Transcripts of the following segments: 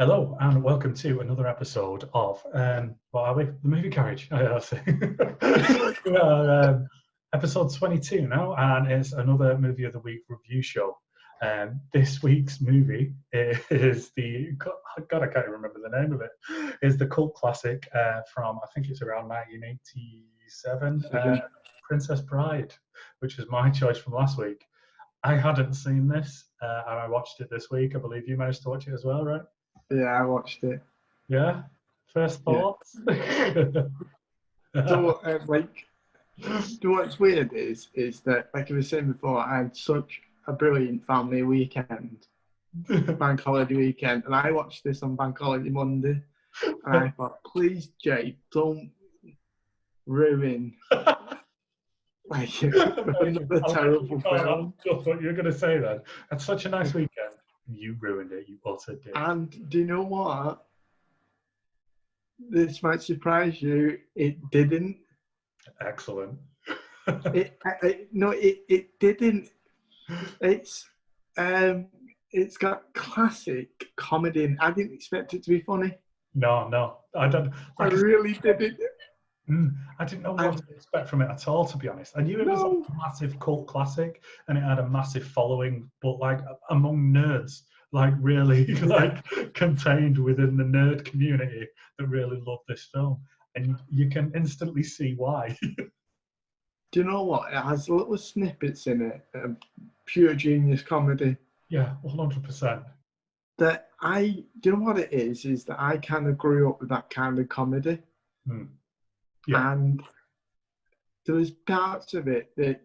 Hello and welcome to another episode of what are we? The Movie Carriage. We are episode 22 now, and it's another Movie of the Week review show. This week's movie is God, I can't even remember the name of it. Is the cult classic from I think it's around 1987, Princess Bride, which was my choice from last week. I hadn't seen this, and I watched it this week. I believe you managed to watch it as well, right? Yeah, I watched it. Yeah. First thoughts. So, what's weird is that, like I was saying before, I had such a brilliant family weekend, bank holiday weekend, and I watched this on bank holiday Monday, and I thought, please, Jay, don't ruin another terrible film. That's what you're going to say then. Had such a nice weekend. You ruined it. You utter dick. And do you know what? This might surprise you. It didn't. Excellent. It didn't. It's got classic comedy, and I didn't expect it to be funny. No, I don't. I really didn't. I didn't know what to expect from it at all, to be honest. I knew it was a massive cult classic, and it had a massive following, but like among nerds, like really like contained within the nerd community that really love this film, and you can instantly see why. Do you know what? It has little snippets in it, pure genius comedy. Yeah, 100%. Do you know what it is? Is that I kind of grew up with that kind of comedy. Yeah. And there was parts of it that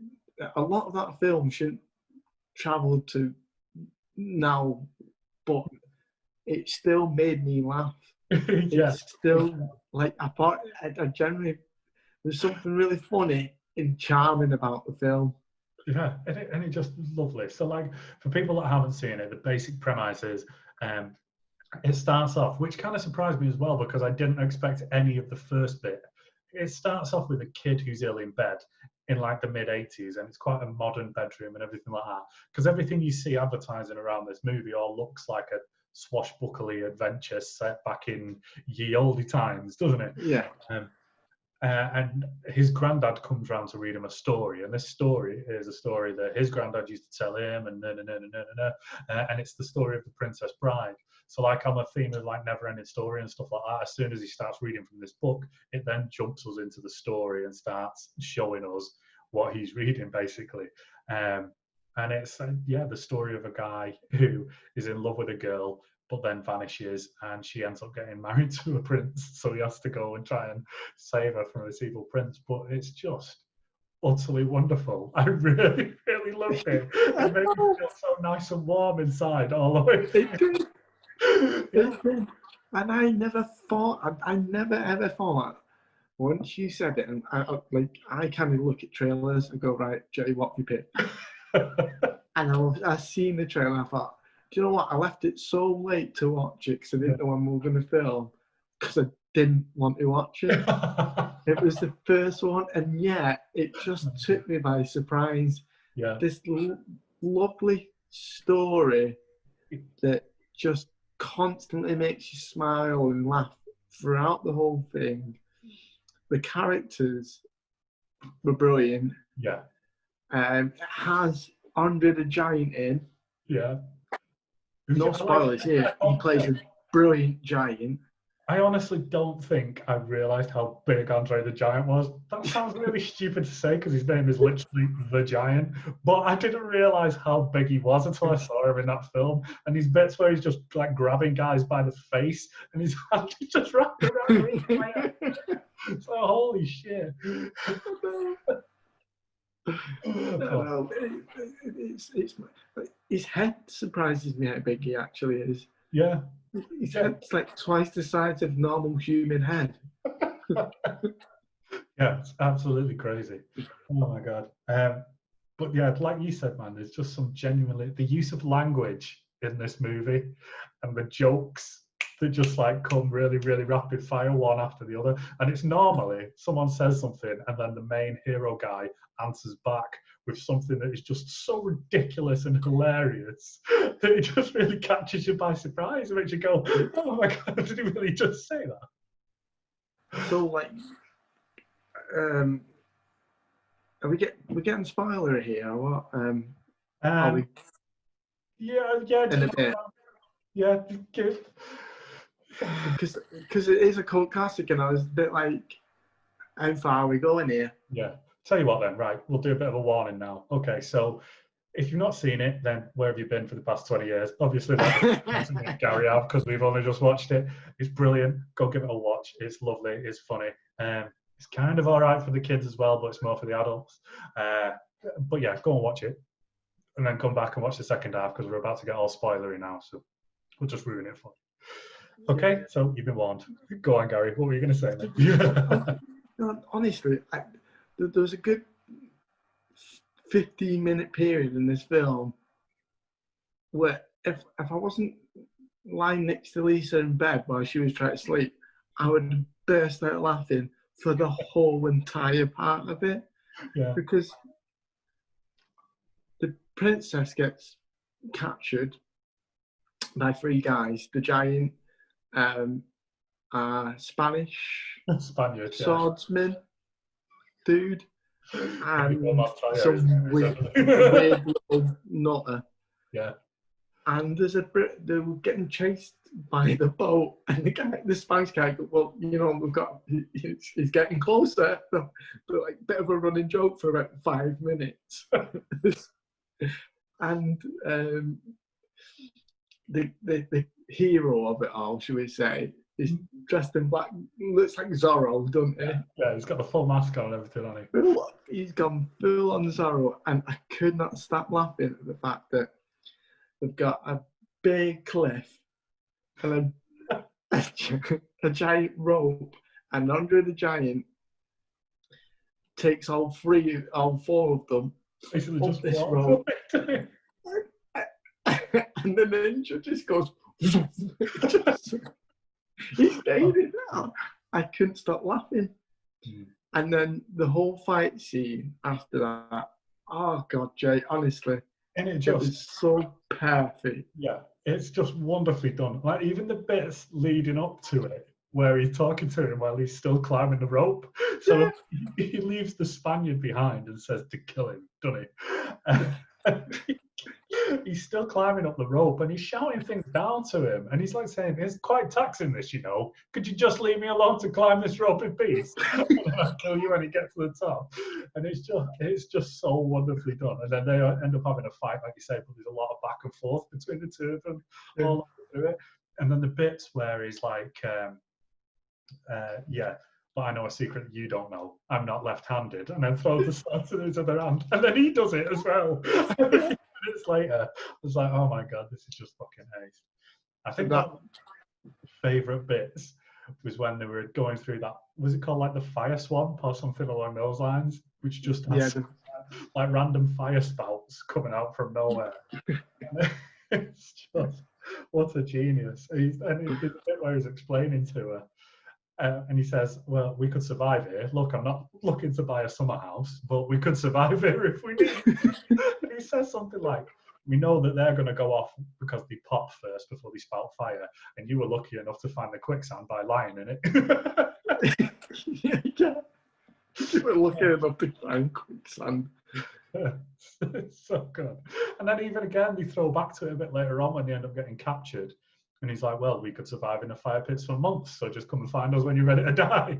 a lot of that film shouldn't travel to now, but it still made me laugh. Yeah. It's still like I thought. I generally there's something really funny and charming about the film. Yeah, and it just lovely. So, like for people that haven't seen it, the basic premise is it starts off, which kind of surprised me as well because I didn't expect any of the first bit. It starts off with a kid who's ill in bed in like the mid-80s, and it's quite a modern bedroom and everything like that. Because everything you see advertising around this movie all looks like a swashbuckly adventure set back in ye olde times, doesn't it? Yeah. And his granddad comes round to read him a story, and this story is a story that his granddad used to tell him, and and it's the story of the Princess Bride. So, like on the theme of like never-ending story and stuff like that, as soon as he starts reading from this book, it then jumps us into the story and starts showing us what he's reading, basically. And it's the story of a guy who is in love with a girl, but then vanishes, and she ends up getting married to a prince. So he has to go and try and save her from this evil prince. But it's just utterly wonderful. I really, really loved it. It made me feel so nice and warm inside all the way. It did. It did. And I never ever thought, once you said it, and I kind of look at trailers and go, right, Jay, what have you picked? And I seen the trailer and I thought, do you know what? I left it so late to watch it because I didn't know when we were going to film because I didn't want to watch it. It was the first one, and yet it just took me by surprise. Yeah. This lovely story that just constantly makes you smile and laugh throughout the whole thing. The characters were brilliant. Yeah. It has Andre the Giant in. Yeah. No spoilers here. He plays a brilliant giant. I honestly don't think I realised how big Andre the Giant was. That sounds really stupid to say because his name is literally The Giant, but I didn't realise how big he was until I saw him in that film. And these bits where he's just like grabbing guys by the face and his hand is just wrapped around his head. So holy shit. No, his head surprises me how big he actually is. Yeah. His head's like twice the size of normal human head. Yeah, it's absolutely crazy. Oh my god. But yeah, like you said, man, there's just some genuinely the use of language in this movie and the jokes that just like come really, really rapid fire, one after the other. And it's normally someone says something and then the main hero guy answers back with something that is just so ridiculous and hilarious that it just really catches you by surprise and makes you go, oh my God, did he really just say that? So, like, are we're getting spoiler here or what? Are we yeah, in a bit? yeah, good. Because it is a cult classic, and I was a bit like, how far are we going here? Yeah. Tell you what then, right, we'll do a bit of a warning now. Okay, so if you've not seen it, then where have you been for the past 20 years? Obviously, that's Gary out because we've only just watched it. It's brilliant. Go give it a watch. It's lovely. It's funny. It's kind of all right for the kids as well, but it's more for the adults. But yeah, go and watch it. And then come back and watch the second half because we're about to get all spoilery now. So we'll just ruin it for you. Okay, so you've been warned. Go on, Gary. What were you going to say, mate? No, honestly, there was a good 15-minute period in this film where if I wasn't lying next to Lisa in bed while she was trying to sleep, I would burst out laughing for the whole entire part of it. Yeah. Because the princess gets captured by three guys: the giant, Spanish Spaniard, swordsman dude, and some weird little nutter. Yeah. And they were getting chased by the boat, and the Spanish guy goes, well, he's getting closer. But like, bit of a running joke for about 5 minutes. And the hero of it all, should we say, is dressed in black, looks like Zorro, doesn't he? Yeah, he's got the full mask on and everything on him. He's gone full on Zorro, and I could not stop laughing at the fact that they've got a big cliff and a giant rope, and under the giant takes all four of them basically up this rope. And the ninja just goes, he stayed in there. I couldn't stop laughing. And then the whole fight scene after that, oh God, Jay, honestly, and it was so perfect. Yeah, it's just wonderfully done. Like even the bits leading up to it, where he's talking to him while he's still climbing the rope. So he leaves the Spaniard behind and says to kill him, doesn't he? He's still climbing up the rope and he's shouting things down to him. And he's like saying, it's quite taxing this, Could you just leave me alone to climb this rope in peace? And then I'll kill you when he gets to the top. And it's just so wonderfully done. And then they end up having a fight, like you say, but there's a lot of back and forth between the two of them all through it. And then the bits where he's like, but I know a secret you don't know. I'm not left-handed. And then throws the sword to his other hand. And then he does it as well. Minutes later, I was like, oh my God, this is just fucking ace. I think that favourite bits was when they were going through that, was it called like the fire swamp or something along those lines? Which just has like random fire spouts coming out from nowhere. It's just, what a genius. And there's a bit where he's explaining to her. And he says, well, we could survive here. Look, I'm not looking to buy a summer house, but we could survive here if we need. And he says something like, we know that they're going to go off because they pop first before they spout fire. And you were lucky enough to find the quicksand by lying in it. Yeah. You were lucky enough to find quicksand. It's so good. And then even again, they throw back to it a bit later on when they end up getting captured. And he's like, well, we could survive in the fire pits for months, so just come and find us when you're ready to die.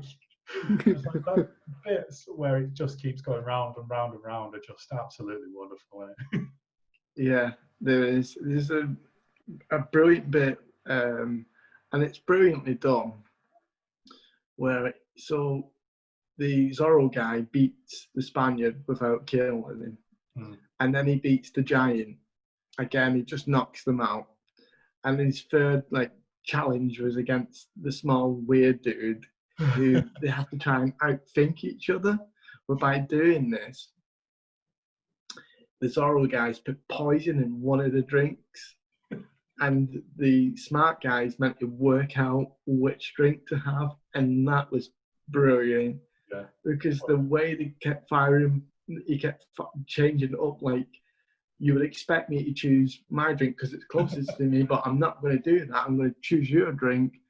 It's like those bits where it just keeps going round and round and round are just absolutely wonderful. Yeah, there's a brilliant bit, and it's brilliantly done, where so the Zorro guy beats the Spaniard without killing him, and then he beats the giant. Again, he just knocks them out. And his third challenge was against the small weird dude, who they have to try and outthink each other. But by doing this, the Zorro guys put poison in one of the drinks, and the smart guys meant to work out which drink to have, and that was brilliant. Yeah. Because the way they kept firing, he kept changing it up. Like, you would expect me to choose my drink because it's closest to me, but I'm not going to do that. I'm going to choose your drink.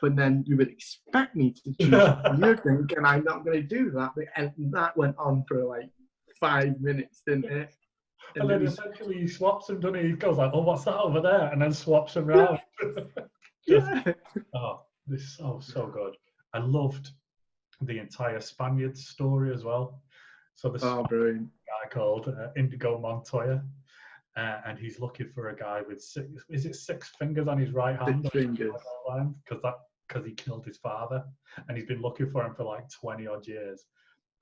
But then you would expect me to choose your drink, and I'm not going to do that. And that went on for like 5 minutes, didn't it? And then essentially he swaps them, doesn't he? He goes like, "Oh, what's that over there?" And then swaps them round. Yeah. Oh, this is so good. I loved the entire Spaniards story as well. So there's a guy called Indigo Montoya, and he's looking for a guy with six fingers on his right hand? 6 fingers. Because he killed his father, and he's been looking for him for like 20 odd years.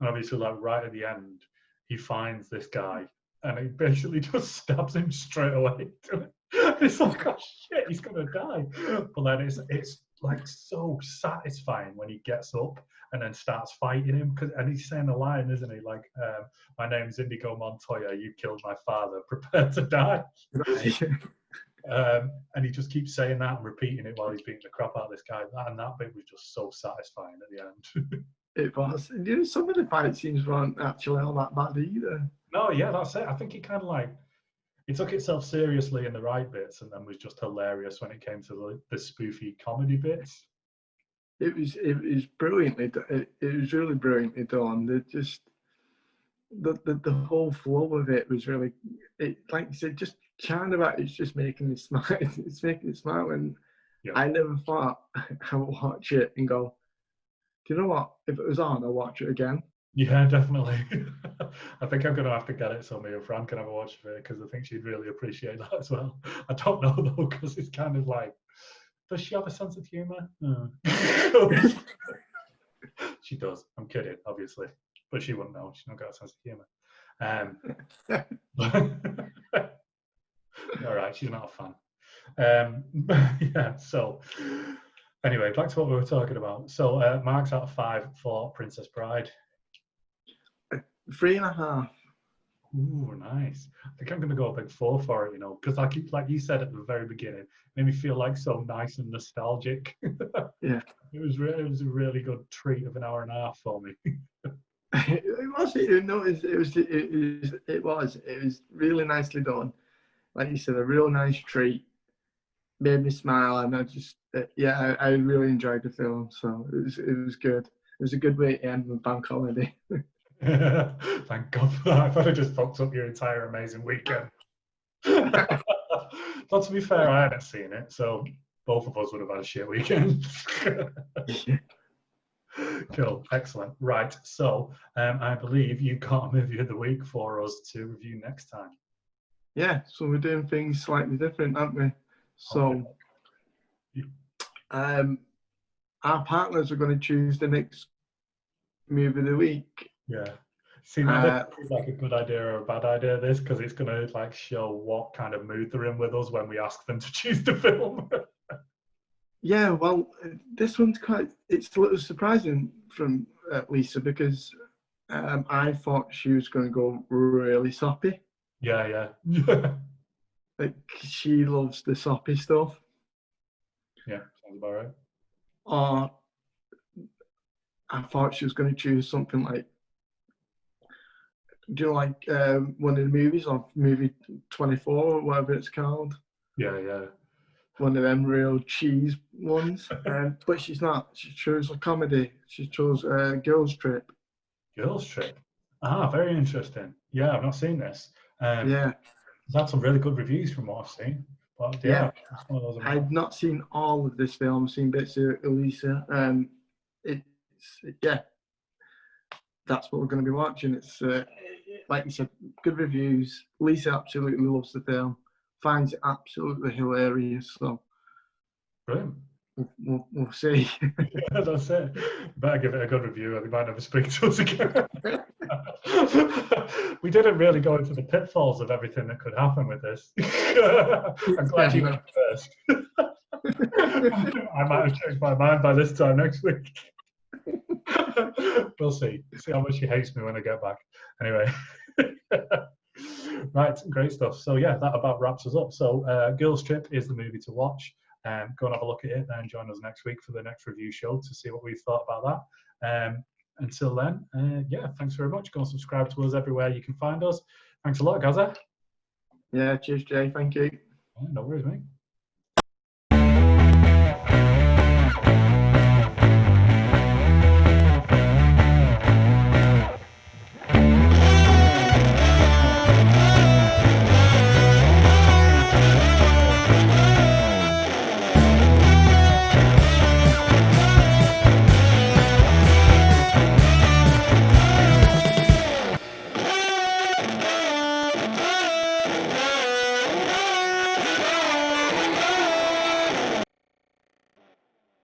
And obviously, like right at the end, he finds this guy, and he basically just stabs him straight away. It's like, oh shit, he's gonna die. But then it's like so satisfying when he gets up and then starts fighting him, and he's saying a line, isn't he? Like, "My name's Indigo Montoya. You killed my father. Prepare to die." And he just keeps saying that and repeating it while he's beating the crap out of this guy. And that bit was just so satisfying at the end. It was. You know, some of the fight scenes weren't actually all that bad either. No, yeah, that's it. I think he kind of like, it took itself seriously in the right bits, and then was just hilarious when it came to the spoofy comedy bits. It was brilliantly. It was really brilliantly done. The whole flow of it was really. Like you said, just chatting about it's just making me smile. It's making me smile, and yeah. I never thought I would watch it and go, "Do you know what? If it was on, I'll watch it again." Yeah, definitely. I think I'm going to have to get it so me and Fran can have a watch of it, because I think she'd really appreciate that as well. I don't know though, because it's kind of like, does she have a sense of humour? No. She does. I'm kidding, obviously, but she wouldn't know. She's not got a sense of humour. All right, she's not a fan. Yeah. So anyway, back to what we were talking about. So marks out of 5 for Princess Bride. 3.5. Ooh, nice. I think I'm going to go a big 4 for it, you know, because like you said at the very beginning, it made me feel like so nice and nostalgic. Yeah. It was a really good treat of an hour and a half for me. It was really nicely done. Like you said, a real nice treat. Made me smile, and I really enjoyed the film. So it was good. It was a good way to end the bank holiday. Thank God for that. I've had just fucked up your entire amazing weekend. But to be fair, I hadn't seen it, so both of us would have had a shit weekend. Cool, excellent. Right, so I believe you've got a movie of the week for us to review next time. Yeah, so we're doing things slightly different, aren't we? So, our partners are going to choose the next movie of the week. Yeah. See, now this is like a good idea or a bad idea, this, because it's going to like show what kind of mood they're in with us when we ask them to choose the film. Yeah, well, this one's it's a little surprising from Lisa, because I thought she was going to go really soppy. Yeah. Like, she loves the soppy stuff. Yeah, sounds about right. Or I thought she was going to choose something like, do you know, like one of the movies, or movie 24 or whatever it's called? Yeah. One of them real cheese ones. But she's not. She chose a comedy. She chose Girls Trip. Girls Trip. Ah, very interesting. Yeah, I've not seen this. Yeah. It's had some really good reviews from what I've seen. But yeah. That's one of those. I've not seen all of this film. I've seen bits of Elisa. That's what we're going to be watching. It's like you said, good reviews. Lisa absolutely loves the film. Finds it absolutely hilarious. So brilliant. We'll see. Yeah, that's it. Better give it a good review, or they might never speak to us again. We didn't really go into the pitfalls of everything that could happen with this. I'm glad you went first. I might have changed my mind by this time next week. We'll see. See how much she hates me when I get back. Anyway. Right, great stuff. So yeah, that about wraps us up. So Girls Trip is the movie to watch. Go and have a look at it and join us next week for the next review show to see what we thought about that. Until then, yeah, thanks very much. Go and subscribe to us everywhere you can find us. Thanks a lot, Gaza. Yeah, cheers, Jay. Thank you. No worries, mate.